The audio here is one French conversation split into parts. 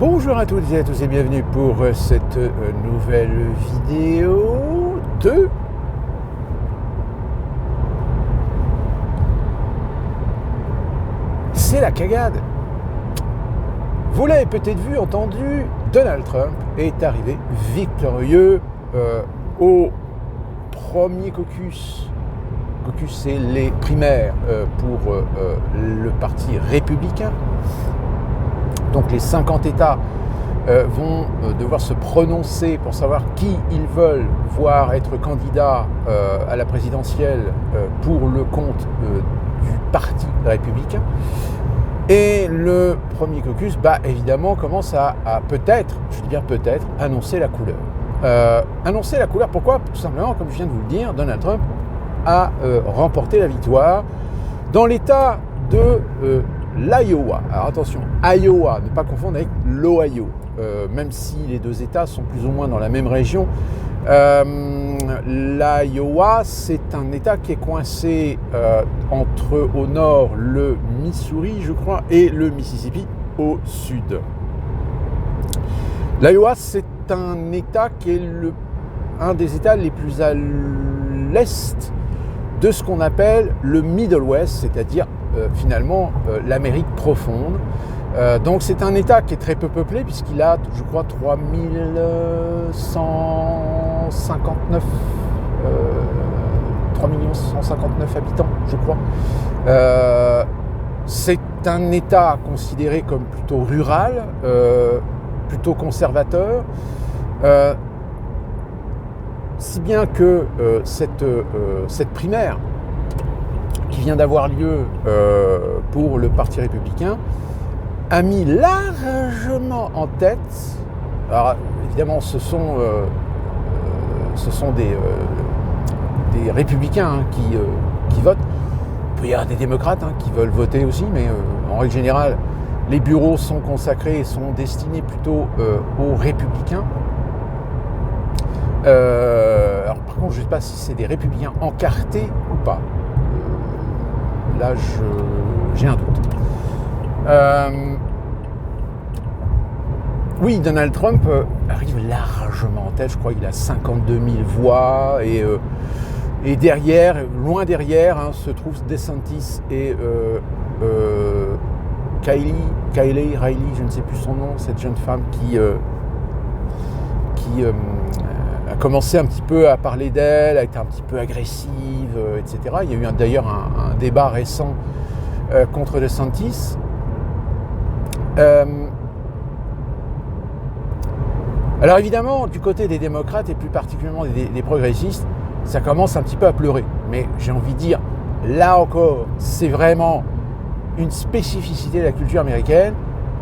Bonjour à toutes et à tous et bienvenue pour cette nouvelle vidéo de C'est la cagade. Vous l'avez peut-être vu, entendu, Donald Trump est arrivé victorieux au premier caucus. Caucus, c'est les primaires pour le parti républicain. Donc les 50 États vont devoir se prononcer pour savoir qui ils veulent voir être candidat à la présidentielle pour le compte du parti républicain. Et le premier caucus, évidemment, commence à peut-être, je dis bien peut-être, annoncer la couleur. Annoncer la couleur, pourquoi ? Tout simplement, comme je viens de vous le dire, Donald Trump a remporté la victoire dans l'État de l'Iowa. Alors attention, Iowa, ne pas confondre avec l'Ohio, même si les deux États sont plus ou moins dans la même région. L'Iowa, c'est un État qui est coincé entre, au nord, le Missouri, je crois, et le Mississippi au sud. L'Iowa, c'est un État qui est un des États les plus à l'est de ce qu'on appelle le Middle West, c'est-à-dire finalement l'Amérique profonde. Donc c'est un État qui est très peu peuplé puisqu'il a, je crois, 3159 habitants, je crois. C'est un État considéré comme plutôt rural, plutôt conservateur, si bien que cette primaire qui vient d'avoir lieu pour le Parti républicain a mis largement en tête. Alors évidemment, ce sont des républicains qui votent. Il peut y avoir des démocrates qui veulent voter aussi, mais en règle générale, les bureaux sont consacrés et sont destinés plutôt aux républicains. Alors par contre, je ne sais pas si c'est des républicains encartés ou pas. Là, j'ai un doute. Oui, Donald Trump arrive largement en tête. Je crois qu'il a 52 000 voix. Et derrière, loin derrière, se trouvent DeSantis et Riley, je ne sais plus son nom, cette jeune femme qui a commencé un petit peu à parler d'elle, a été un petit peu agressive, etc. Il y a eu d'ailleurs un débat récent contre DeSantis. Alors évidemment, du côté des démocrates et plus particulièrement des progressistes, ça commence un petit peu à pleurer. Mais j'ai envie de dire, là encore, c'est vraiment une spécificité de la culture américaine.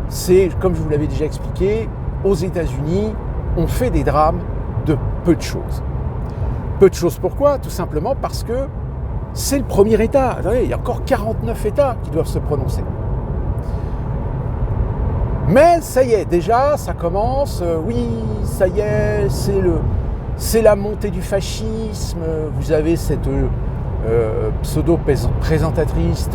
C'est, comme je vous l'avais déjà expliqué, aux États-Unis, on fait des drames de peu de choses. Peu de choses pourquoi ? Tout simplement parce que c'est le premier État. Attendez, il y a encore 49 États qui doivent se prononcer. Mais ça y est, déjà, ça commence. Oui, ça y est, c'est la montée du fascisme. Vous avez cette pseudo-présentatrice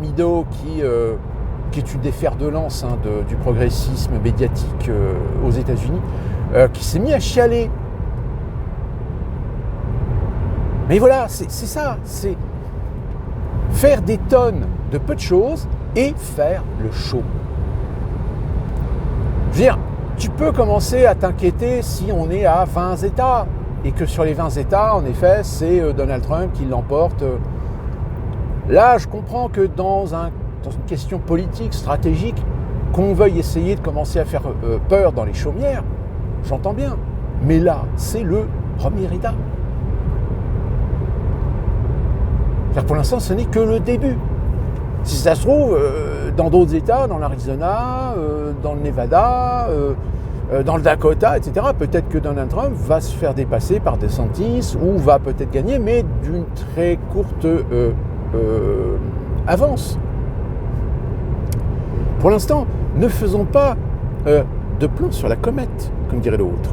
Meadows qui est une des fers de lance du progressisme médiatique aux États-Unis, qui s'est mis à chialer. Mais voilà, c'est ça, c'est faire des tonnes de peu de choses et faire le show. Je veux dire, tu peux commencer à t'inquiéter si on est à 20 États et que sur les 20 États, en effet, c'est Donald Trump qui l'emporte. Là, je comprends que dans une question politique, stratégique, qu'on veuille essayer de commencer à faire peur dans les chaumières, j'entends bien. Mais là, c'est le premier État. Pour l'instant, ce n'est que le début. Si ça se trouve, dans d'autres États, dans l'Arizona, dans le Nevada, dans le Dakota, etc., peut-être que Donald Trump va se faire dépasser par DeSantis ou va peut-être gagner, mais d'une très courte avance. Pour l'instant, ne faisons pas de plan sur la comète, comme dirait l'autre.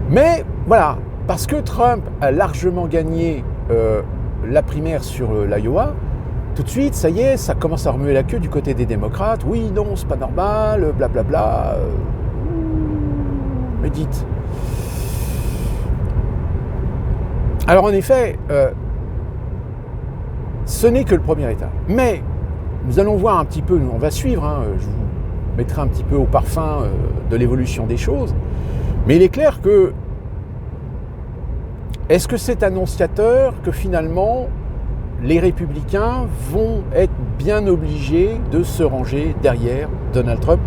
Mais voilà, parce que Trump a largement gagné la primaire sur l'Iowa, tout de suite, ça y est, ça commence à remuer la queue du côté des démocrates. Oui, non, c'est pas normal, blablabla. Médite. Alors en effet, ce n'est que le premier état. Mais nous allons voir un petit peu, on va suivre, je vous mettrai un petit peu au parfum de l'évolution des choses. Mais il est clair que, est-ce que c'est annonciateur que finalement, les républicains vont être bien obligés de se ranger derrière Donald Trump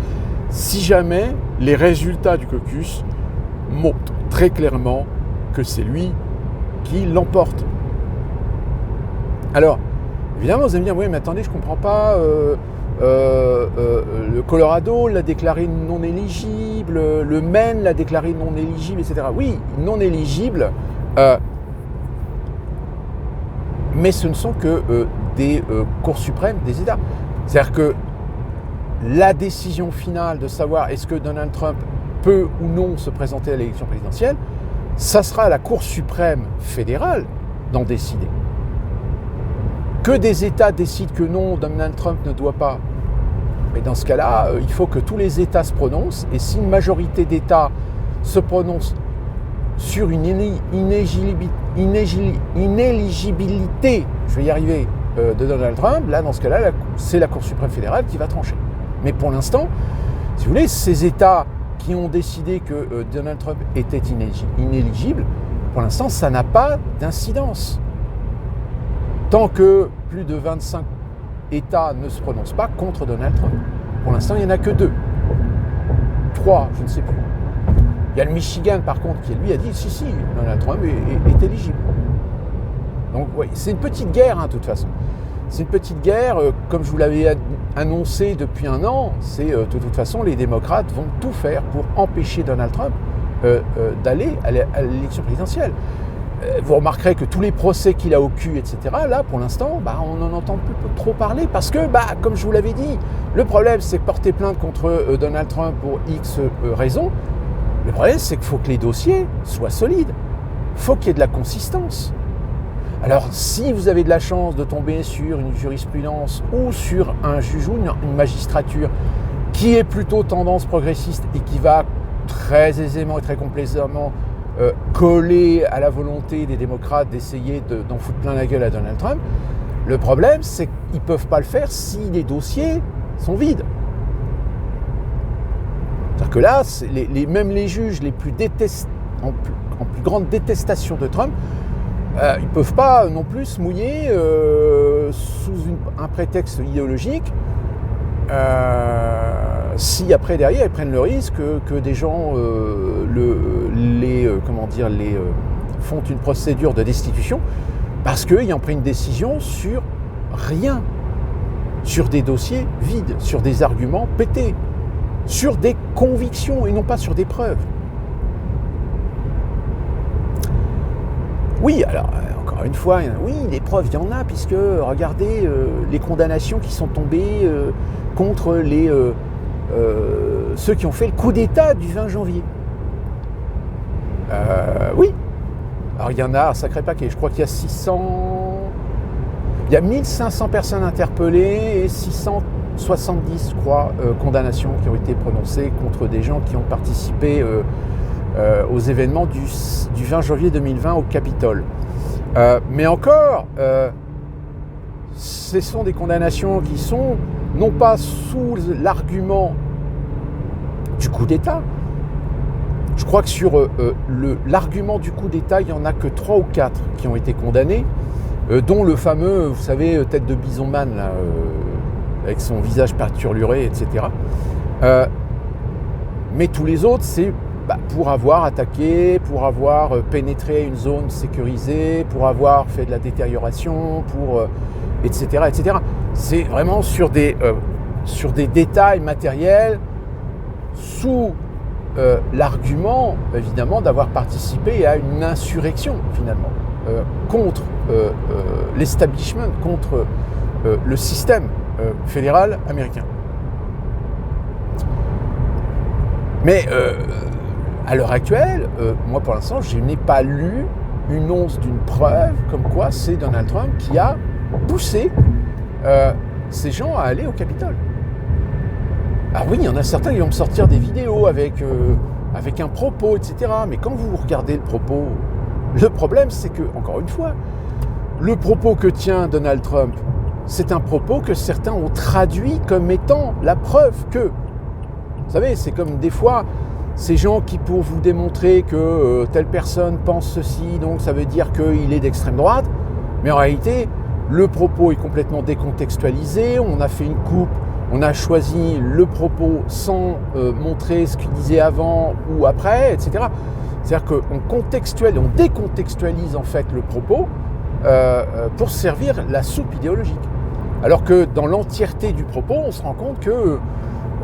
si jamais les résultats du caucus montrent très clairement que c'est lui qui l'emporte. Alors, évidemment, vous allez me dire, oui, mais attendez, je ne comprends pas, le Colorado l'a déclaré non éligible, le Maine l'a déclaré non éligible, etc. Oui, non éligible, mais ce ne sont que des cours suprêmes des États. C'est-à-dire que la décision finale de savoir est-ce que Donald Trump peut ou non se présenter à l'élection présidentielle, ça sera à la Cour suprême fédérale d'en décider. Que des États décident que non, Donald Trump ne doit pas. Mais dans ce cas-là, il faut que tous les États se prononcent. Et si une majorité d'États se prononce sur une inéligibilité, je vais y arriver, de Donald Trump, là, dans ce cas-là, c'est la Cour suprême fédérale qui va trancher. Mais pour l'instant, si vous voulez, ces États qui ont décidé que Donald Trump était inéligible, pour l'instant, ça n'a pas d'incidence. Tant que plus de 25 États ne se prononcent pas contre Donald Trump. Pour l'instant, il n'y en a que 2. 3, je ne sais plus. Il y a le Michigan, par contre, qui lui a dit, si, Donald Trump est éligible. Donc, oui, c'est une petite guerre, de toute façon. C'est une petite guerre, comme je vous l'avais annoncé depuis un an, c'est de toute façon, les démocrates vont tout faire pour empêcher Donald Trump d'aller à l'élection présidentielle. Vous remarquerez que tous les procès qu'il a au cul, etc., là, pour l'instant, on n'en entend plus trop parler parce que, comme je vous l'avais dit, le problème, c'est que porter plainte contre Donald Trump pour X raisons, le problème, c'est qu'il faut que les dossiers soient solides. Il faut qu'il y ait de la consistance. Alors, si vous avez de la chance de tomber sur une jurisprudence ou sur un juge ou une magistrature qui est plutôt tendance progressiste et qui va très aisément et très complaisamment coller à la volonté des démocrates d'essayer d'en foutre plein la gueule à Donald Trump, le problème, c'est qu'ils ne peuvent pas le faire si les dossiers sont vides. C'est-à-dire que là, même les juges les plus en plus grande détestation de Trump, ils ne peuvent pas non plus se mouiller sous un prétexte idéologique si après derrière ils prennent le risque que des gens font une procédure de destitution parce qu'ils ont pris une décision sur rien, sur des dossiers vides, sur des arguments pétés, sur des convictions et non pas sur des preuves. Oui, alors, encore une fois, oui, les preuves, il y en a, puisque, regardez, les condamnations qui sont tombées contre ceux qui ont fait le coup d'État du 20 janvier. Oui. Alors, il y en a un sacré paquet. Je crois qu'il y a 1500 personnes interpellées et 670, je crois, condamnations qui ont été prononcées contre des gens qui ont participé aux événements du 20 janvier 2020 au Capitole. Mais encore, ce sont des condamnations qui sont non pas sous l'argument du coup d'État. Je crois que sur l'argument du coup d'État, il n'y en a que 3 ou 4 qui ont été condamnés, dont le fameux, vous savez, tête de bisonman, là, avec son visage perturluré, etc. Mais tous les autres, c'est pour avoir attaqué, pour avoir pénétré une zone sécurisée, pour avoir fait de la détérioration, etc., etc. C'est vraiment sur des détails matériels, sous l'argument, évidemment, d'avoir participé à une insurrection, finalement, contre l'establishment, contre le système fédéral américain. Mais à l'heure actuelle, moi pour l'instant, je n'ai pas lu une once d'une preuve comme quoi c'est Donald Trump qui a poussé ces gens à aller au Capitole. Ah oui, il y en a certains qui vont me sortir des vidéos avec un propos, etc. Mais quand vous regardez le propos, le problème c'est que, encore une fois, le propos que tient Donald Trump, c'est un propos que certains ont traduit comme étant la preuve que, vous savez, c'est comme des fois, ces gens qui, pour vous démontrer que telle personne pense ceci, donc ça veut dire qu'il est d'extrême droite, mais en réalité, le propos est complètement décontextualisé, on a fait une coupe, on a choisi le propos sans montrer ce qu'il disait avant ou après, etc. C'est-à-dire qu'on décontextualise en fait le propos pour servir la soupe idéologique. Alors que dans l'entièreté du propos, on se rend compte que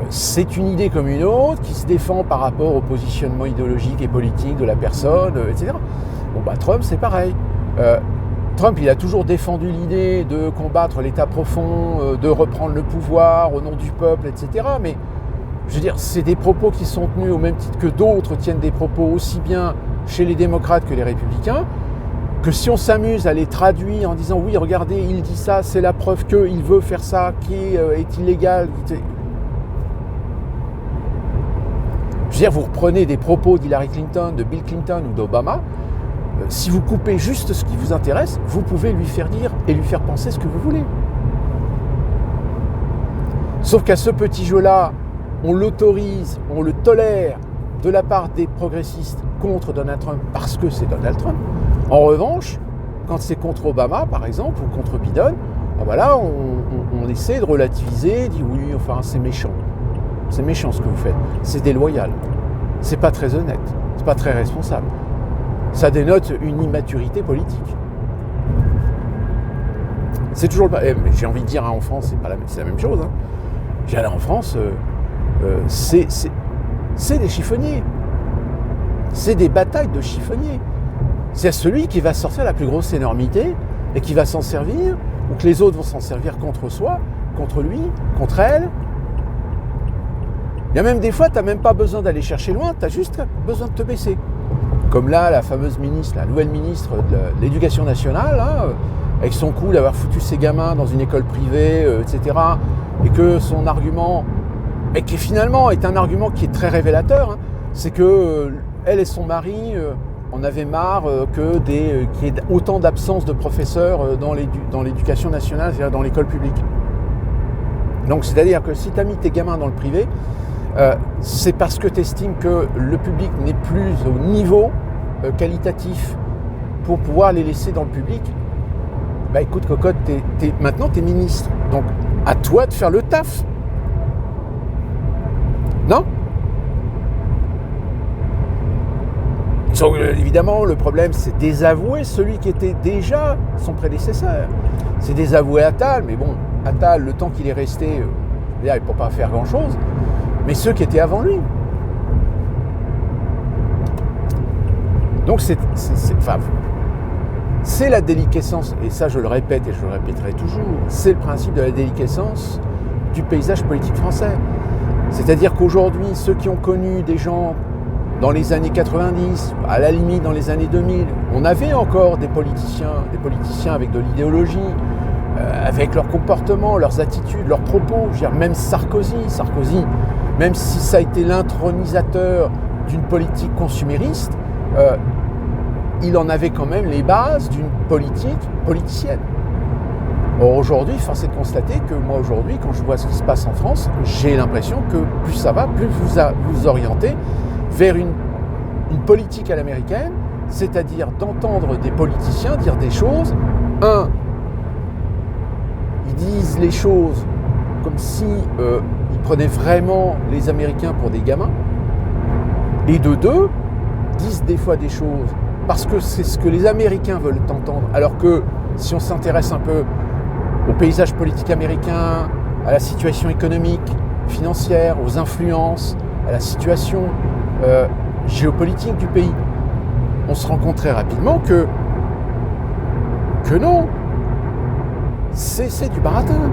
c'est une idée comme une autre qui se défend par rapport au positionnement idéologique et politique de la personne, etc. Bon, Trump, c'est pareil. Trump, il a toujours défendu l'idée de combattre l'État profond, de reprendre le pouvoir au nom du peuple, etc. Mais, je veux dire, c'est des propos qui sont tenus au même titre que d'autres tiennent des propos aussi bien chez les démocrates que les républicains, que si on s'amuse à les traduire en disant « oui, regardez, il dit ça, c'est la preuve qu'il veut faire ça, qui est illégal ». Je veux dire, vous reprenez des propos d'Hillary Clinton, de Bill Clinton ou d'Obama, si vous coupez juste ce qui vous intéresse, vous pouvez lui faire dire et lui faire penser ce que vous voulez. Sauf qu'à ce petit jeu-là, on l'autorise, on le tolère de la part des progressistes contre Donald Trump parce que c'est Donald Trump. En revanche, quand c'est contre Obama, par exemple, ou contre Biden, là, on essaie de relativiser, dit oui, enfin, c'est méchant. C'est méchant ce que vous faites. C'est déloyal. C'est pas très honnête. C'est pas très responsable. Ça dénote une immaturité politique. C'est toujours le... J'ai envie de dire, en France, c'est la même chose. Hein. En France, c'est des chiffonniers. C'est des batailles de chiffonniers. C'est celui qui va sortir la plus grosse énormité et qui va s'en servir, ou que les autres vont s'en servir contre soi, contre lui, contre elle. Il y a même des fois, tu n'as même pas besoin d'aller chercher loin, tu as juste besoin de te baisser. Comme là, la fameuse ministre, la nouvelle ministre de l'Éducation nationale, avec son coup d'avoir foutu ses gamins dans une école privée, etc. Et que son argument, et qui finalement est un argument qui est très révélateur, c'est que elle et son mari en avaient marre qu'il y ait autant d'absence de professeurs dans l'éducation nationale, c'est-à-dire dans l'école publique. Donc c'est-à-dire que si tu as mis tes gamins dans le privé, c'est parce que tu estimes que le public n'est plus au niveau qualitatif pour pouvoir les laisser dans le public. Écoute, cocotte, maintenant tu es ministre, donc à toi de faire le taf. Non ? Donc, évidemment, le problème, c'est désavouer celui qui était déjà son prédécesseur. C'est désavouer Attal, mais bon, Attal, le temps qu'il est resté, il ne peut pas faire grand-chose, mais ceux qui étaient avant lui. Donc, c'est la déliquescence, et ça je le répète et je le répéterai toujours, c'est le principe de la déliquescence du paysage politique français. C'est-à-dire qu'aujourd'hui, ceux qui ont connu des gens dans les années 90, à la limite dans les années 2000, on avait encore des politiciens avec de l'idéologie, avec leur comportement, leurs attitudes, leurs propos. Je veux dire, même Sarkozy, même si ça a été l'intronisateur d'une politique consumériste, il en avait quand même les bases d'une politique politicienne. Or aujourd'hui, force est de constater que moi aujourd'hui, quand je vois ce qui se passe en France, j'ai l'impression que plus ça va, plus vous orientez vers une politique à l'américaine, c'est-à-dire d'entendre des politiciens dire des choses. Ils disent les choses comme si ils prenaient vraiment les Américains pour des gamins. Et de deux, disent des fois des choses parce que c'est ce que les Américains veulent entendre. Alors que si on s'intéresse un peu au paysage politique américain, à la situation économique, financière, aux influences, à la situation géopolitique du pays, on se rend compte très rapidement que non, c'est du baratin.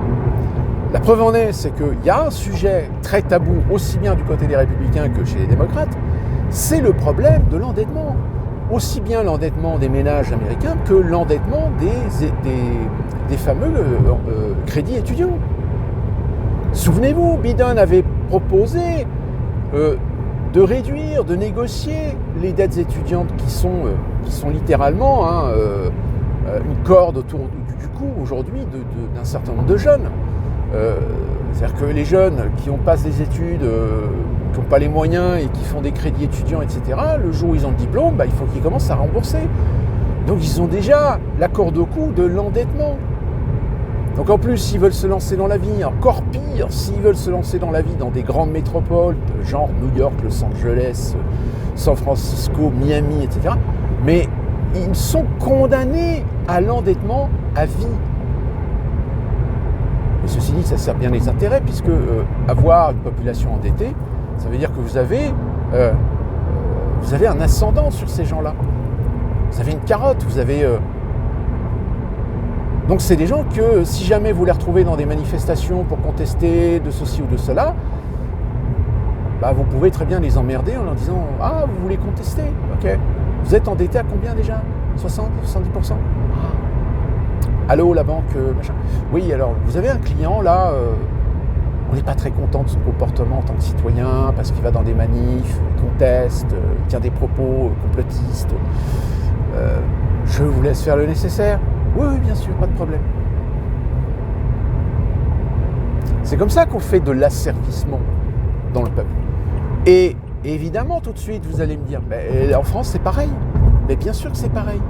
La preuve en est, c'est qu'il y a un sujet très tabou, aussi bien du côté des Républicains que chez les démocrates, c'est le problème de l'endettement. aussi bien l'endettement des ménages américains que l'endettement des fameux crédits étudiants. Souvenez-vous, Biden avait proposé de réduire, de négocier les dettes étudiantes qui sont littéralement une corde autour du cou aujourd'hui d'un certain nombre de jeunes. C'est-à-dire que les jeunes qui passent des études, qui n'ont pas les moyens et qui font des crédits étudiants, etc., le jour où ils ont le diplôme, il faut qu'ils commencent à rembourser. Donc ils ont déjà la corde au cou de l'endettement. Donc en plus, s'ils veulent se lancer dans la vie, encore pire, s'ils veulent se lancer dans la vie dans des grandes métropoles, genre New York, Los Angeles, San Francisco, Miami, etc., mais ils sont condamnés à l'endettement à vie. Mais ceci dit, ça sert bien les intérêts, puisque avoir une population endettée, ça veut dire que vous avez un ascendant sur ces gens-là. Vous avez une carotte, vous avez... Donc c'est des gens que, si jamais vous les retrouvez dans des manifestations pour contester de ceci ou de cela, vous pouvez très bien les emmerder en leur disant « Ah, vous voulez contester? Ok. Vous êtes endetté à combien déjà? 60, 70%? Allô, la banque, machin. Oui, alors, vous avez un client, là, on n'est pas très content de son comportement en tant que citoyen, parce qu'il va dans des manifs, il conteste, il tient des propos complotistes. Je vous laisse faire le nécessaire. Oui, bien sûr, pas de problème. C'est comme ça qu'on fait de l'asservissement dans le peuple. Et évidemment, tout de suite, vous allez me dire, en France, c'est pareil. Mais bien sûr que c'est pareil.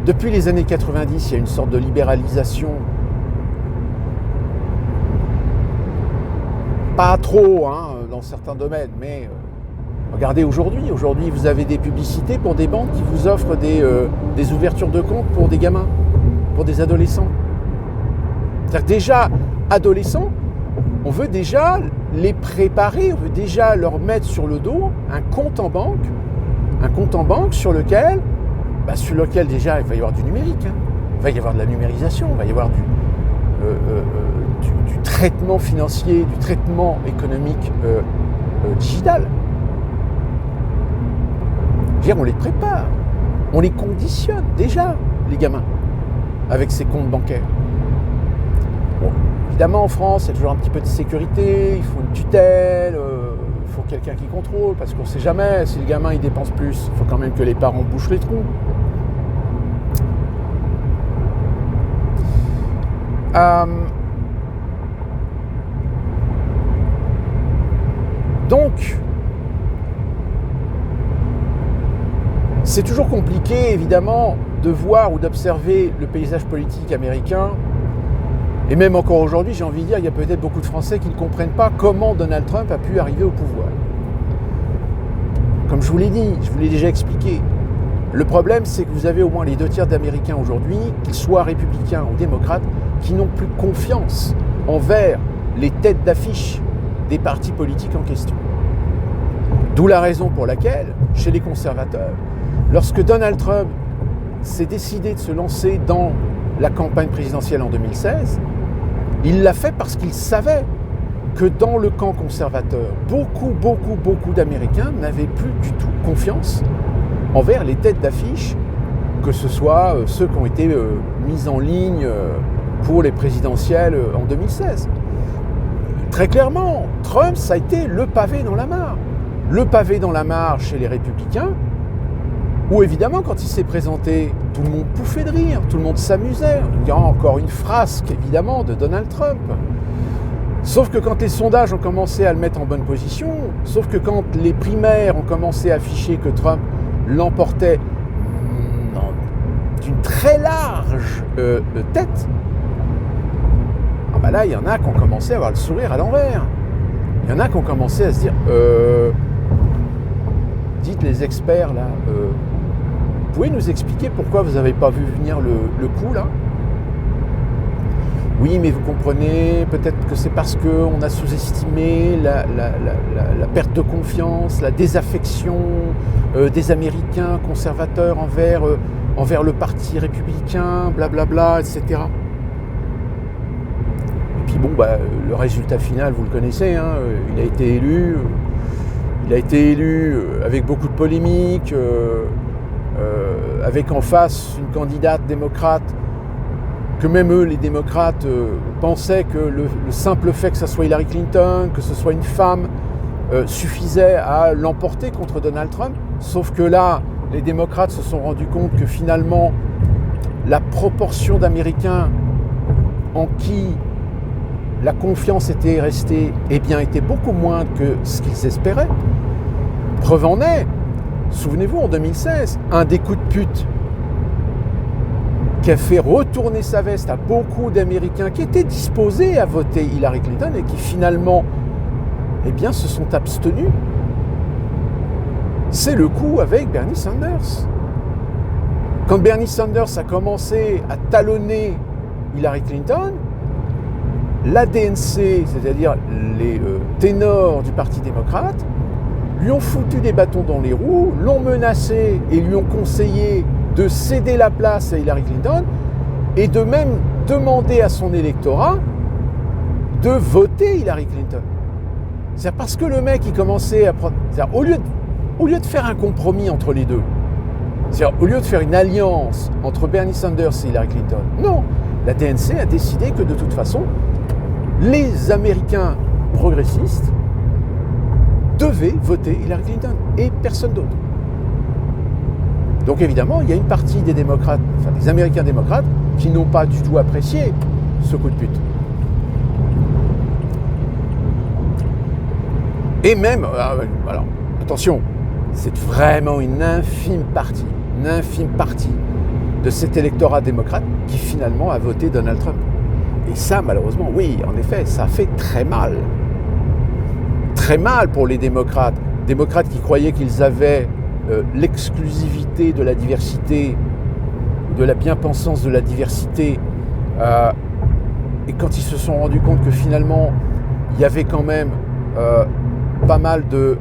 Depuis les années 90, il y a une sorte de libéralisation. Pas trop, dans certains domaines, mais regardez aujourd'hui. Aujourd'hui, vous avez des publicités pour des banques qui vous offrent des ouvertures de compte pour des gamins, pour des adolescents. C'est-à-dire que déjà, adolescents, on veut déjà les préparer, on veut déjà leur mettre sur le dos un compte en banque sur lequel déjà il va y avoir du numérique, il va y avoir de la numérisation, il va y avoir du traitement financier, du traitement économique digital. Je veux dire, on les prépare, on les conditionne déjà, les gamins, avec ces comptes bancaires. Bon, évidemment, en France, il y a toujours un petit peu de sécurité, il faut une tutelle, il faut quelqu'un qui contrôle, parce qu'on ne sait jamais, si le gamin il dépense plus, il faut quand même que les parents bouchent les trous. Donc, c'est toujours compliqué, évidemment, de voir ou d'observer le paysage politique américain. Et même encore aujourd'hui, j'ai envie de dire, il y a peut-être beaucoup de Français qui ne comprennent pas comment Donald Trump a pu arriver au pouvoir. Comme je vous l'ai dit, je vous l'ai déjà expliqué, le problème, c'est que vous avez au moins les 2/3 d'Américains aujourd'hui, qu'ils soient républicains ou démocrates, qui n'ont plus confiance envers les têtes d'affiche des partis politiques en question. D'où la raison pour laquelle, chez les conservateurs, lorsque Donald Trump s'est décidé de se lancer dans la campagne présidentielle en 2016, il l'a fait parce qu'il savait que dans le camp conservateur, beaucoup d'Américains n'avaient plus du tout confiance envers les têtes d'affiche, que ce soit ceux qui ont été mis en ligne pour les présidentielles en 2016. Très clairement, Trump, ça a été le pavé dans la mare. Le pavé dans la mare chez les républicains, où évidemment, quand il s'est présenté, tout le monde pouffait de rire, tout le monde s'amusait. Il y a encore une frasque, évidemment, de Donald Trump. Sauf que quand les sondages ont commencé à le mettre en bonne position, sauf que quand les primaires ont commencé à afficher que Trump l'emportait d'une très large tête, là, il y en a qui ont commencé à avoir le sourire à l'envers. Il y en a qui ont commencé à se dire dites les experts là, vous pouvez nous expliquer pourquoi vous n'avez pas vu venir le coup là? Oui, mais vous comprenez, peut-être que c'est parce qu'on a sous-estimé la perte de confiance, la désaffection des Américains conservateurs envers le parti républicain, blablabla, etc. Et puis bon, le résultat final, vous le connaissez, il a été élu, Il a été élu avec beaucoup de polémiques, avec en face une candidate démocrate que même eux, les démocrates, pensaient que le simple fait que ce soit Hillary Clinton, que ce soit une femme, suffisait à l'emporter contre Donald Trump. Sauf que là, les démocrates se sont rendus compte que finalement, la proportion d'Américains en qui la confiance était restée, eh bien, était beaucoup moins que ce qu'ils espéraient. Preuve en est, souvenez-vous, en 2016, un des coups de pute qui a fait retourner sa veste à beaucoup d'Américains qui étaient disposés à voter Hillary Clinton et qui finalement, eh bien, se sont abstenus. C'est le coup avec Bernie Sanders. Quand Bernie Sanders a commencé à talonner Hillary Clinton, l'ADNC, c'est-à-dire les ténors du Parti démocrate, lui ont foutu des bâtons dans les roues, l'ont menacé et lui ont conseillé de céder la place à Hillary Clinton et de même demander à son électorat de voter Hillary Clinton. C'est parce que le mec, il commençait à prendre... Au lieu de faire un compromis entre les deux, c'est-à-dire au lieu de faire une alliance entre Bernie Sanders et Hillary Clinton, non, la DNC a décidé que de toute façon, les Américains progressistes devaient voter Hillary Clinton et personne d'autre. Donc évidemment, il y a une partie des démocrates, enfin des Américains démocrates, qui n'ont pas du tout apprécié ce coup de pute. Et même, alors, attention, c'est vraiment une infime partie de cet électorat démocrate qui finalement a voté Donald Trump. Et ça, malheureusement, oui, en effet, ça fait très mal. Très mal pour les démocrates. Démocrates qui croyaient qu'ils avaient l'exclusivité de la diversité, de la bien-pensance de la diversité. Et quand ils se sont rendus compte que finalement, il y avait quand même pas mal de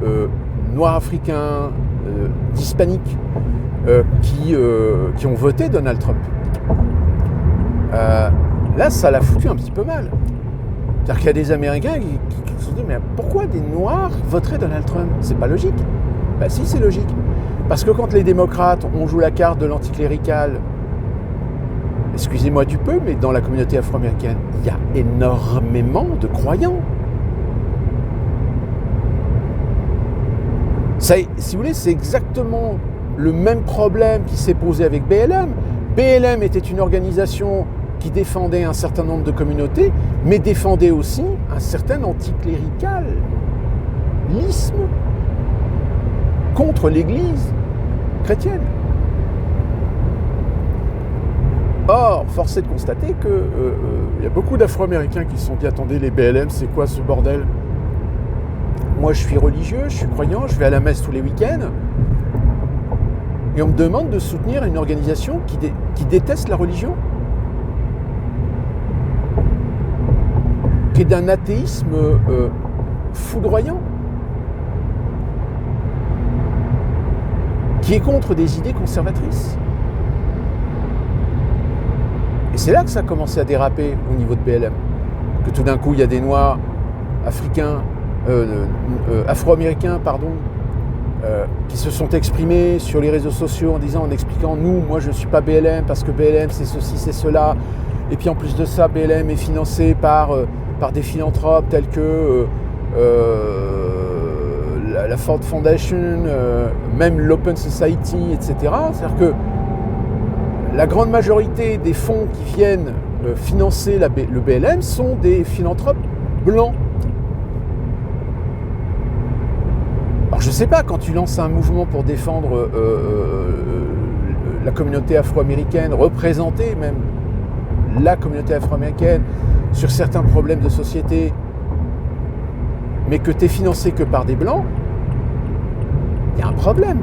Noirs africains, d'Hispaniques qui ont voté Donald Trump. Là, ça l'a foutu un petit peu mal. C'est-à-dire qu'il y a des Américains qui se sont dit « Mais pourquoi des Noirs voteraient Donald Trump ? C'est pas logique. » Ben si, c'est logique. Parce que quand les démocrates, on joue la carte de l'anticlérical, excusez-moi du peu, mais dans la communauté afro-américaine, il y a énormément de croyants. Ça, si vous voulez, c'est exactement le même problème qui s'est posé avec BLM. BLM était une organisation qui défendait un certain nombre de communautés, mais défendait aussi un certain anticléricalisme contre l'Église chrétienne. Or, force est de constater qu'il y a beaucoup d'Afro-Américains qui se sont dit « Attendez, les BLM, c'est quoi ce bordel ? Moi, je suis religieux, je suis croyant, je vais à la messe tous les week-ends. Et on me demande de soutenir une organisation qui déteste la religion, qui est d'un athéisme foudroyant, qui est contre des idées conservatrices. » Et c'est là que ça a commencé à déraper au niveau de BLM. Que tout d'un coup, il y a des Noirs africains, afro-américains, qui se sont exprimés sur les réseaux sociaux en expliquant, moi je ne suis pas BLM parce que BLM c'est ceci, c'est cela. Et puis en plus de ça, BLM est financé par des philanthropes tels que la Ford Foundation, même l'Open Society, etc. C'est-à-dire que la grande majorité des fonds qui viennent financer le BLM sont des philanthropes blancs. Alors je ne sais pas, quand tu lances un mouvement pour défendre la communauté afro-américaine, représenter même la communauté afro-américaine sur certains problèmes de société, mais que tu es financé que par des blancs, il y a un problème.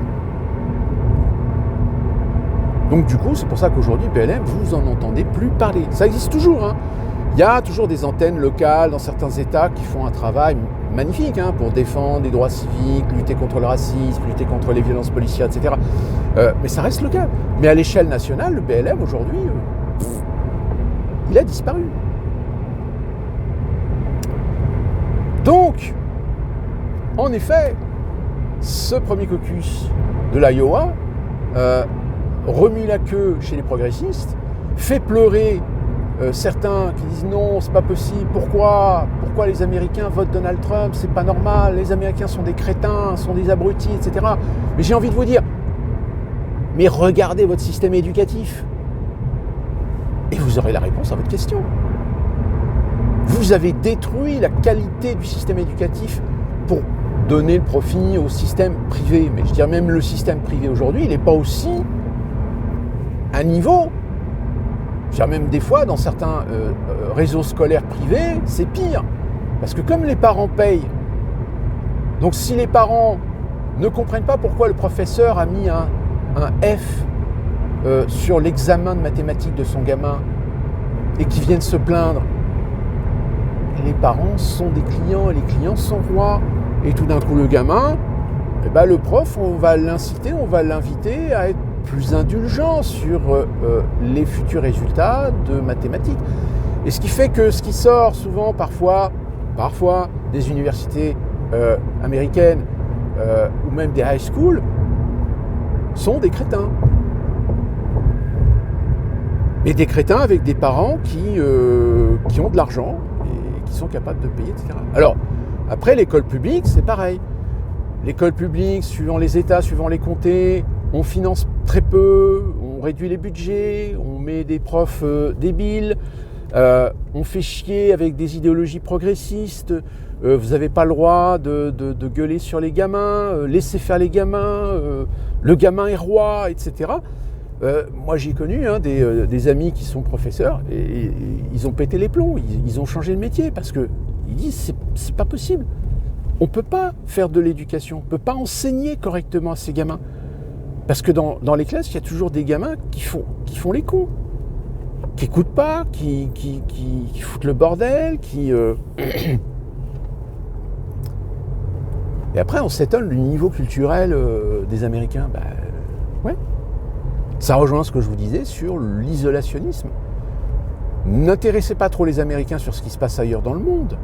Donc du coup, c'est pour ça qu'aujourd'hui, BLM, vous en entendez plus parler. Ça existe toujours, hein. Il y a toujours des antennes locales dans certains États qui font un travail magnifique pour défendre les droits civiques, lutter contre le racisme, lutter contre les violences policières, etc. Mais ça reste local. Mais à l'échelle nationale, le BLM aujourd'hui, il a disparu. Donc, en effet, ce premier caucus de l'Iowa remue la queue chez les progressistes, fait pleurer certains qui disent non, c'est pas possible, pourquoi les Américains votent Donald Trump, c'est pas normal, les Américains sont des crétins, sont des abrutis, etc. Mais j'ai envie de vous dire, mais regardez votre système éducatif et vous aurez la réponse à votre question. Vous avez détruit la qualité du système éducatif pour donner le profit au système privé. Mais je dirais même le système privé aujourd'hui, il n'est pas aussi à niveau. Je dirais même des fois, dans certains réseaux scolaires privés, c'est pire. Parce que comme les parents payent, donc si les parents ne comprennent pas pourquoi le professeur a mis un F sur l'examen de mathématiques de son gamin et qui viennent se plaindre, les parents sont des clients et les clients sont rois. Et tout d'un coup, le gamin, le prof, on va l'inciter, on va l'inviter à être plus indulgent sur les futurs résultats de mathématiques. Et ce qui fait que ce qui sort souvent, parfois des universités américaines ou même des high schools, sont des crétins. Et des crétins avec des parents qui ont de l'argent et qui sont capables de payer, etc. Alors, après, l'école publique, c'est pareil. L'école publique, suivant les États, suivant les comtés, on finance très peu, on réduit les budgets, on met des profs débiles, on fait chier avec des idéologies progressistes, vous n'avez pas le droit de gueuler sur les gamins, laissez faire les gamins, le gamin est roi, etc. Moi j'ai connu des amis qui sont professeurs et ils ont pété les plombs, ils ont changé de métier parce qu'ils disent c'est pas possible. On ne peut pas faire de l'éducation, on ne peut pas enseigner correctement à ces gamins. Parce que dans les classes, il y a toujours des gamins qui font les cons, qui n'écoutent pas, qui foutent le bordel, Et après, on s'étonne du niveau culturel des Américains. Ouais. Ça rejoint ce que je vous disais sur l'isolationnisme. N'intéressez pas trop les Américains sur ce qui se passe ailleurs dans le monde.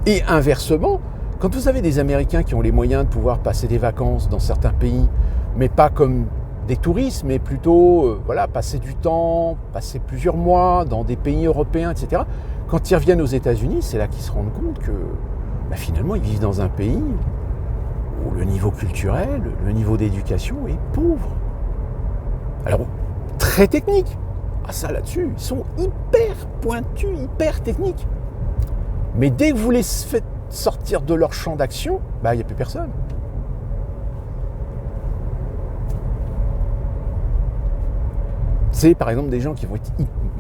Et inversement, quand vous avez des Américains qui ont les moyens de pouvoir passer des vacances dans certains pays, mais pas comme des touristes, mais plutôt passer du temps, passer plusieurs mois dans des pays européens, etc. Quand ils reviennent aux États-Unis, c'est là qu'ils se rendent compte que finalement, ils vivent dans un pays où le niveau culturel, le niveau d'éducation est pauvre. Alors, très technique. Ah ça là-dessus, ils sont hyper pointus, hyper techniques. Mais dès que vous les faites sortir de leur champ d'action, il n'y a plus personne. C'est par exemple des gens qui vont être...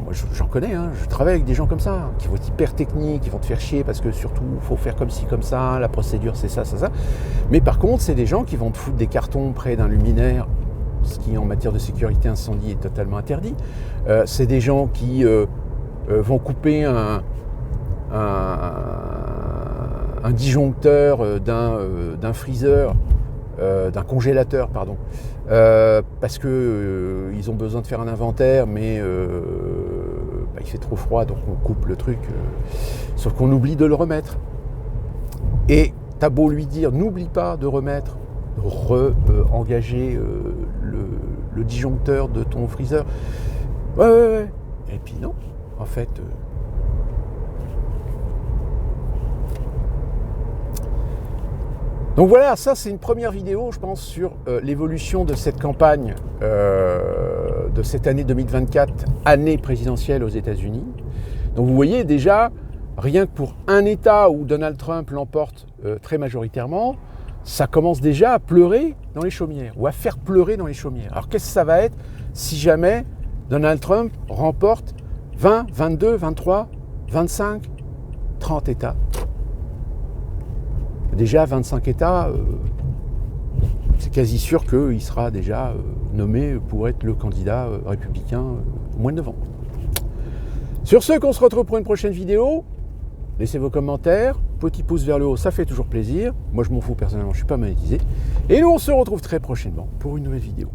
Moi j'en connais, je travaille avec des gens comme ça, qui vont être hyper techniques, qui vont te faire chier parce que surtout il faut faire comme ci, comme ça, la procédure c'est ça. Mais par contre, c'est des gens qui vont te foutre des cartons près d'un luminaire, ce qui en matière de sécurité incendie est totalement interdit. C'est des gens qui vont couper un disjoncteur d'un freezer, d'un congélateur, pardon, parce que ils ont besoin de faire un inventaire, mais il fait trop froid, donc on coupe le truc, sauf qu'on oublie de le remettre. Et t'as beau lui dire, n'oublie pas de remettre, engager le disjoncteur de ton freezer. Ouais. Et puis non, en fait... Donc voilà, ça c'est une première vidéo, je pense, sur l'évolution de cette campagne de cette année 2024, année présidentielle aux États-Unis. Donc vous voyez déjà, rien que pour un État où Donald Trump l'emporte très majoritairement, ça commence déjà à pleurer dans les chaumières, ou à faire pleurer dans les chaumières. Alors qu'est-ce que ça va être si jamais Donald Trump remporte 20, 22, 23, 25, 30 États ? Déjà 25 États, c'est quasi sûr qu'il sera déjà nommé pour être le candidat républicain au mois de novembre. Sur ce, qu'on se retrouve pour une prochaine vidéo. Laissez vos commentaires, petit pouce vers le haut, ça fait toujours plaisir. Moi je m'en fous personnellement, je ne suis pas monétisé. Et nous on se retrouve très prochainement pour une nouvelle vidéo.